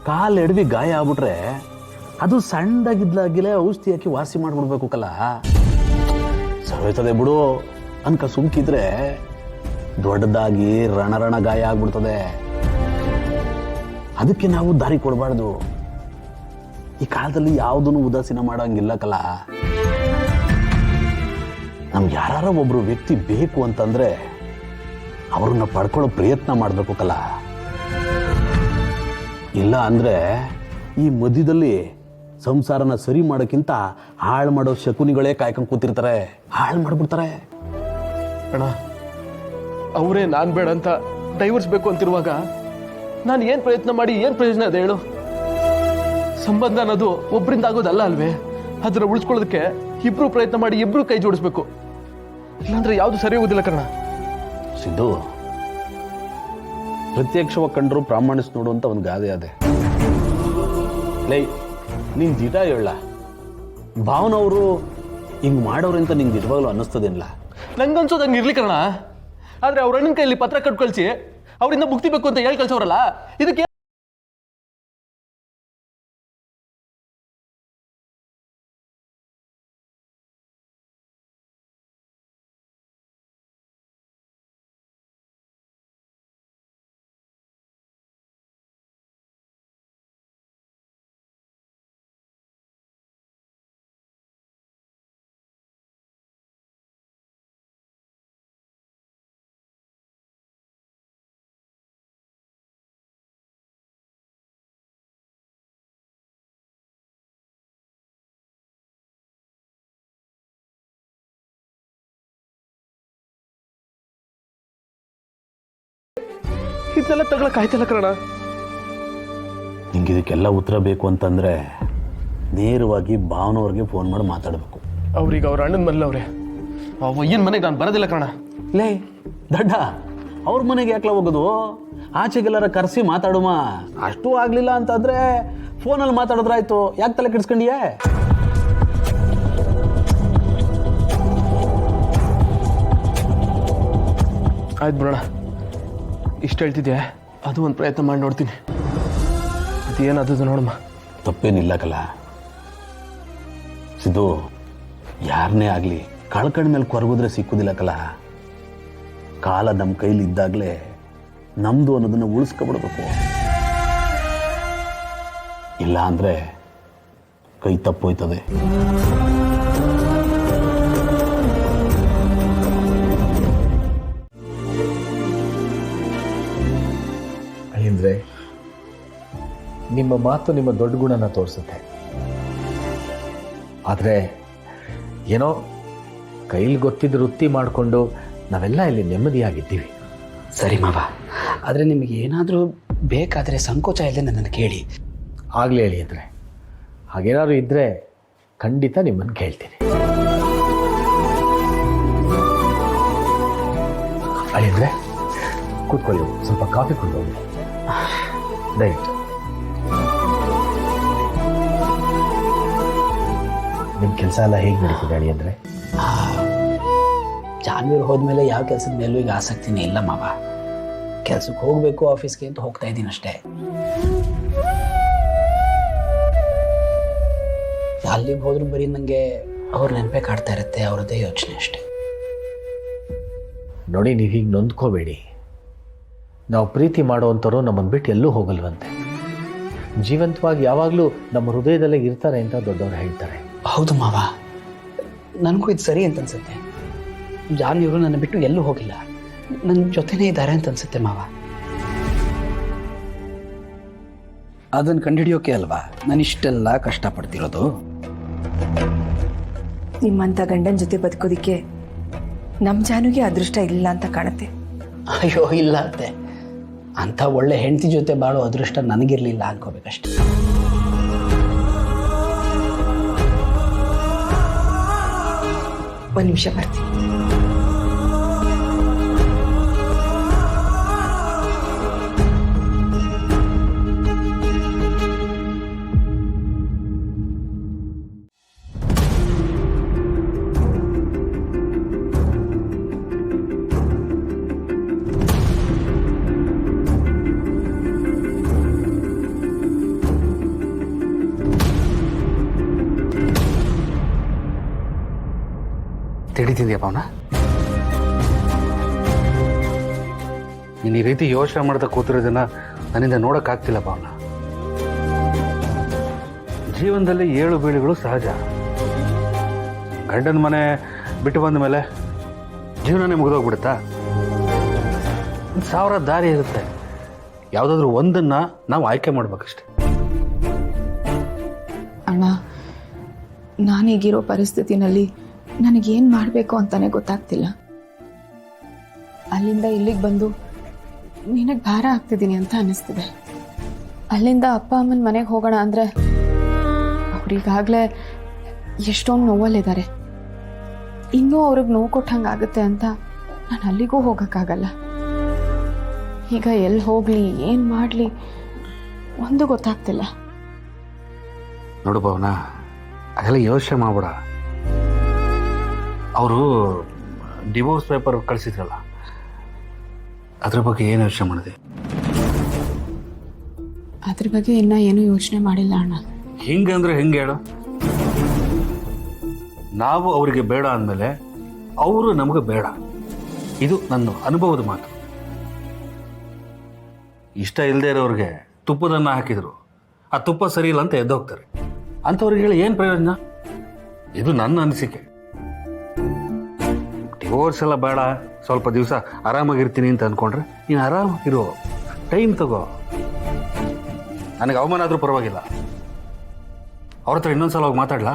ಕಾಲು ಎಡವಿ ಗಾಯ ಆಗ್ಬಿಟ್ರೆ ಅದು ಸಣ್ಣದಾಗಿದ್ದಾಗಿಲೇ ಔಷಧಿ ಹಾಕಿ ವಾಸಿ ಮಾಡ್ಬಿಡ್ಬೇಕು ಕಲ್ಲ. ಸರೋಯ್ತದೆ ಬಿಡು ಅನ್ಕ ಸುಮ್ಕಿದ್ರೆ ದೊಡ್ಡದಾಗಿ ರಣ ಗಾಯ ಆಗ್ಬಿಡ್ತದೆ. ಅದಕ್ಕೆ ನಾವು ದಾರಿ ಕೊಡಬಾರ್ದು. ಈ ಕಾಲದಲ್ಲಿ ಯಾವುದನ್ನು ಉದಾಸೀನ ಮಾಡೋಂಗಿಲ್ಲ ಕಲ್ಲ. ನಮ್ಗೆ ಯಾರು ಒಬ್ರು ವ್ಯಕ್ತಿ ಬೇಕು ಅಂತಂದ್ರೆ ಅವ್ರನ್ನ ಪಡ್ಕೊಳ್ಳೋ ಪ್ರಯತ್ನ ಮಾಡಬೇಕು ಕಲ್ಲ. ಇಲ್ಲ ಅಂದ್ರೆ ಈ ಮಧ್ಯದಲ್ಲಿ ಸಂಸಾರನ ಸರಿ ಮಾಡೋಕ್ಕಿಂತ ಹಾಳು ಮಾಡೋ ಶಕುನಿಗಳೇ ಕಾಯ್ಕೊಂಡು ಕೂತಿರ್ತಾರೆ, ಹಾಳು ಮಾಡ್ಬಿಡ್ತಾರೆ. ಅಣ್ಣ, ಅವರೇ ನಾನು ಬೇಡ ಅಂತ ಡೈವರ್ಸ್ ಬೇಕು ಅಂತಿರುವಾಗ ನಾನು ಏನು ಪ್ರಯತ್ನ ಮಾಡಿ ಏನು ಪ್ರಯೋಜನ ಅದೇ ಹೇಳು? ಸಂಬಂಧ ಅನ್ನೋದು ಒಬ್ಬರಿಂದ ಆಗೋದಲ್ಲ ಅಲ್ವೇ? ಅದನ್ನ ಉಳಿಸ್ಕೊಳ್ಳೋದಕ್ಕೆ ಇಬ್ರು ಪ್ರಯತ್ನ ಮಾಡಿ ಇಬ್ರು ಕೈ ಜೋಡಿಸ್ಬೇಕು. ಇಲ್ಲಾಂದ್ರೆ ಯಾವುದು ಸರಿ ಹೋಗೋದಿಲ್ಲ ಕಣ. ಸಿದ್ದು, ಪ್ರತ್ಯಕ್ಷವಾಗಿ ಕಂಡ್ರು ಪ್ರಾಮಾಣಿಸ್ ನೋಡು ಅಂತ ಒಂದು ಗಾದೆ ಅದೇ. ಲೈ, ನೀನ್ ದಿಟ ಹೇಳ, ಭಾವನವರು ಹಿಂಗ್ ಮಾಡೋರಂತ ನಿಂಗೆ ನಿಜವಾಗ್ಲೂ ಅನ್ನಿಸ್ತದೇನಿಲ್ಲ? ನಂಗನ್ಸೋದು ಹಂಗೆ ಇರ್ಲಿ ಕಣ. ಆದ್ರೆ ಅವ್ರ ಅಣ್ಣನ ಕೈಯಲ್ಲಿ ಪತ್ರ ಕಟ್ ಕಳಿಸಿ ಅವರಿಂದ ಮುಕ್ತಿ ಬೇಕು ಅಂತ ಹೇಳಿ ಕಳ್ಸೋರಲ್ಲ, ಇದಕ್ಕೆ ಇದನ್ನೆಲ್ಲ ತಗೊಳಕ್ ಆಯ್ತಲ್ಲ ಕಣ. ನಿಂಗೆ ಇದಕ್ಕೆಲ್ಲ ಉತ್ತರ ಬೇಕು ಅಂತಂದ್ರೆ ನೇರವಾಗಿ ಭಾವನವ್ರಿಗೆ ಫೋನ್ ಮಾಡಿ ಮಾತಾಡಬೇಕು. ಅವ್ರಿಗೆ ಅವ್ರ ಅಣ್ಣನ ಮನೇಲಿ ಅವ್ರೆ, ಏನ್ ಮನೆಗೆ ನಾನು ಬರೋದಿಲ್ಲ ಕಣ. ಲೇ ದಡ್ಡ, ಅವ್ರ ಮನೆಗೆ ಯಾಕೆ ಹೋಗೋದು? ಆಚೆಗೆಲ್ಲರ ಕರೆಸಿ ಮಾತಾಡುಮ. ಅಷ್ಟು ಆಗ್ಲಿಲ್ಲ ಅಂತಂದ್ರೆ ಫೋನಲ್ಲಿ ಮಾತಾಡಿದ್ರಾಯ್ತು, ಯಾಕೆ ತಲೆ ಕೆಡಿಸ್ಕೊಂಡಿಯೇ? ಆಯ್ತು ಬಿಡೋಣ, ಇಷ್ಟು ಹೇಳ್ತಿದ್ಯಾ, ಅದು ಒಂದು ಪ್ರಯತ್ನ ಮಾಡಿ ನೋಡ್ತೀನಿ. ಅದೇನಾದದ್ದು ನೋಡಮ್ಮ. ತಪ್ಪೇನಿಲ್ಲ ಕಲ ಸಿದ್ದು. ಯಾರನ್ನೇ ಆಗ್ಲಿ ಕಳ್ಕಂಡ ಮೇಲೆ ಕೊರಗಿದ್ರೆ ಸಿಕ್ಕುದಿಲ್ಲ ಕಲ. ಕಾಲ ನಮ್ಮ ಕೈಲಿ ಇದ್ದಾಗಲೇ ನಮ್ದು ಅನ್ನೋದನ್ನ ಉಳಿಸ್ಕೊಬಿಡ್ಬೇಕು. ಇಲ್ಲ ಅಂದ್ರೆ ಕೈ ತಪ್ಪೋಯ್ತದೆ. ಅಂದ್ರೆ ನಿಮ್ಮ ಮಾತು ನಿಮ್ಮ ದೊಡ್ಡ ಗುಣನ ತೋರಿಸುತ್ತೆ. ಆದರೆ ಏನೋ ಕೈಲಿ ಗೊತ್ತಿದ್ದು ವೃತ್ತಿ ಮಾಡಿಕೊಂಡು ನಾವೆಲ್ಲ ಇಲ್ಲಿ ನೆಮ್ಮದಿಯಾಗಿದ್ದೀವಿ. ಸರಿ ಮಾವ, ಆದರೆ ನಿಮಗೆ ಏನಾದರೂ ಬೇಕಾದರೆ ಸಂಕೋಚ ಇಲ್ಲದೆ ನನ್ನನ್ನು ಕೇಳಿ. ಆಗಲೇ ಹೇಳಿ ಅಂದರೆ, ಹಾಗೇನಾದ್ರು ಇದ್ದರೆ ಖಂಡಿತ ನಿಮ್ಮನ್ನು ಕೇಳ್ತೀನಿ. ಅಳಿದ್ರೆ ಕೂತ್ಕೊಳ್ಳಿ, ಸ್ವಲ್ಪ ಕಾಫಿ ಕುಡಿದು ಹೋಗಿ. ದಯವಿಟ್ಟು ನಿಮ್ಮ ಕೆಲಸ ಎಲ್ಲ ಹೇಗೆ ನಡೀತಿದೆ ಅಳಿ ಅಂದರೆ? ಜಾನ್ವರಿ ಹೋದ್ಮೇಲೆ ಯಾವ ಕೆಲಸದ ಮೇಲೂ ಈಗ ಆಸಕ್ತಿನೇ ಇಲ್ಲ ಮಾವ. ಕೆಲ್ಸಕ್ಕೆ ಹೋಗಬೇಕು ಆಫೀಸ್ಗೆ ಅಂತ ಹೋಗ್ತಾ ಇದ್ದೀನಿ ಅಷ್ಟೇ. ಅಲ್ಲಿಗೆ ಹೋದ್ರೂ ಬರೀ ನನಗೆ ಅವ್ರ ನೆನಪೇ ಕಾಡ್ತಾ ಇರುತ್ತೆ, ಅವ್ರದ್ದೇ ಯೋಚನೆ ಅಷ್ಟೇ. ನೋಡಿ, ನೀವು ಹೀಗೆ ನೊಂದ್ಕೋಬೇಡಿ. ನಾವು ಪ್ರೀತಿ ಮಾಡೋವಂಥವ್ರು ನಮ್ಮನ್ನು ಬಿಟ್ಟು ಎಲ್ಲೂ ಹೋಗಲ್ವಂತೆ. ಜೀವಂತವಾಗಿ ಯಾವಾಗಲೂ ನಮ್ಮ ಹೃದಯದಲ್ಲೇ ಇರ್ತಾರೆ ಅಂತ ದೊಡ್ಡವರು ಹೇಳ್ತಾರೆ. ಹೌದು ಮಾವ, ನನಗೂ ಇದು ಸರಿ ಅಂತ ಅನ್ಸುತ್ತೆ. ಜಾನ್ವಿಯವರು ನನ್ನ ಬಿಟ್ಟು ಎಲ್ಲೂ ಹೋಗಿಲ್ಲ, ನನ್ನ ಜೊತೆನೇ ಇದ್ದಾರೆ ಅಂತ ಅನ್ಸುತ್ತೆ ಮಾವ. ಅದನ್ನು ಕಂಡುಹಿಡಿಯೋಕೆ ಅಲ್ವಾ ನಾನು ಇಷ್ಟೆಲ್ಲ ಕಷ್ಟಪಡ್ತಿರೋದು. ನಿಮ್ಮಂಥ ಗಂಡನ ಜೊತೆ ಬದುಕೋದಿಕ್ಕೆ ನಮ್ಮ ಜಾನುಗೆ ಅದೃಷ್ಟ ಇಲ್ಲ ಅಂತ ಕಾಣುತ್ತೆ. ಅಯ್ಯೋ ಇಲ್ಲ ಅತ್ತೆ, ಅಂಥ ಒಳ್ಳೆ ಹೆಂಡತಿ ಜೊತೆ ಬಾಳೋ ಅದೃಷ್ಟ ನನಗಿರಲಿಲ್ಲ ಅನ್ಕೋಬೇಕಷ್ಟೆ. ಒಂದು ನಿಮಿಷ ಬರ್ತೀನಿ. ತಿಳಿತಿದ್ಯಾ ಪವನ? ನೀನು ಈ ರೀತಿ ಯೋಚನೆ ಮಾಡ್ತಾ ಕೂತಿರೋದನ್ನ ನನ್ನಿಂದ ನೋಡೋಕ್ಕಾಗ್ತಿಲ್ಲ ಪವನ. ಜೀವನದಲ್ಲಿ ಏಳು ಬೀಳುಗಳು ಸಹಜ. ಗಂಡನ ಮನೆ ಬಿಟ್ಟು ಬಂದ ಮೇಲೆ ಜೀವನನೇ ಮುಗಿದೋಗ್ಬಿಡುತ್ತಾ? 1000 ದಾರಿ ಇರುತ್ತೆ. ಯಾವುದಾದ್ರೂ ಒಂದನ್ನು ನಾವು ಆಯ್ಕೆ ಮಾಡ್ಬೇಕಷ್ಟೆ. ಅಣ್ಣ, ನಾನೀಗಿರೋ ಪರಿಸ್ಥಿತಿನಲ್ಲಿ ನನಗೇನು ಮಾಡಬೇಕು ಅಂತಾನೆ ಗೊತ್ತಾಗ್ತಿಲ್ಲ. ಅಲ್ಲಿಂದ ಇಲ್ಲಿಗೆ ಬಂದು ನಿನಗೆ ಭಾರ ಆಗ್ತಿದ್ದೀನಿ ಅಂತ ಅನ್ನಿಸ್ತಿದೆ. ಅಲ್ಲಿಂದ ಅಪ್ಪ ಅಮ್ಮನ ಮನೆಗೆ ಹೋಗೋಣ ಅಂದರೆ ಅವ್ರಿಗಾಗಲೇ ಎಷ್ಟೊಂದು ನೋವಲ್ಲಿದ್ದಾರೆ. ಇನ್ನೂ ಅವ್ರಿಗೆ ನೋವು ಕೊಟ್ಟಂಗಾಗುತ್ತೆ ಅಂತ ನಾನು ಅಲ್ಲಿಗೂ ಹೋಗೋಕ್ಕಾಗಲ್ಲ. ಈಗ ಎಲ್ಲಿ ಹೋಗಲಿ, ಏನು ಮಾಡಲಿ ಒಂದು ಗೊತ್ತಾಗ್ತಿಲ್ಲ. ನೋಡು ಭವನ, ಅದೆಲ್ಲ ಯೋಚನೆ ಮಾಡ್ಬೇಡ. ಅವರು ಡಿವೋರ್ಸ್ ಪೇಪರ್ ಕಳಿಸಿದ್ರಲ್ಲ, ಅದ್ರ ಬಗ್ಗೆ ಏನು ಯೋಚನೆ ಮಾಡಿದೆ? ಅದ್ರ ಬಗ್ಗೆ ಇನ್ನೂ ಏನೂ ಯೋಚನೆ ಮಾಡಿಲ್ಲ ಅಣ್ಣ. ಹಿಂಗಂದ್ರೆ ಹೆಂಗೆ ಹೇಳು? ನಾವು ಅವರಿಗೆ ಬೇಡ ಅಂದಮೇಲೆ ಅವರು ನಮಗೆ ಬೇಡ. ಇದು ನನ್ನ ಅನುಭವದ ಮಾತು. ಇಷ್ಟ ಇಲ್ಲದೆ ಇರೋರಿಗೆ ತುಪ್ಪದನ್ನ ಹಾಕಿದ್ರು, ಆ ತುಪ್ಪ ಸರಿ ಇಲ್ಲ ಅಂತ ಎದ್ದೋಗ್ತಾರೆ. ಅಂಥವ್ರಿಗೆ ಹೇಳಿ ಏನು ಪ್ರಯೋಜನ? ಇದು ನನ್ನ ಅನಿಸಿಕೆ. ಡಿವೋರ್ಸ್ ಎಲ್ಲ ಬೇಡ, ಸ್ವಲ್ಪ ದಿವಸ ಆರಾಮಾಗಿರ್ತೀನಿ ಅಂತ ಅಂದ್ಕೊಂಡ್ರೆ ನೀನು ಆರಾಮಾಗಿರೋ, ಟೈಮ್ ತಗೋ. ನನಗೆ ಅವಮಾನ ಆದರೂ ಪರವಾಗಿಲ್ಲ. ಅವ್ರ ಹತ್ರ ಇನ್ನೊಂದ್ಸಲ ಹೋಗಿ ಮಾತಾಡ್ಲಾ?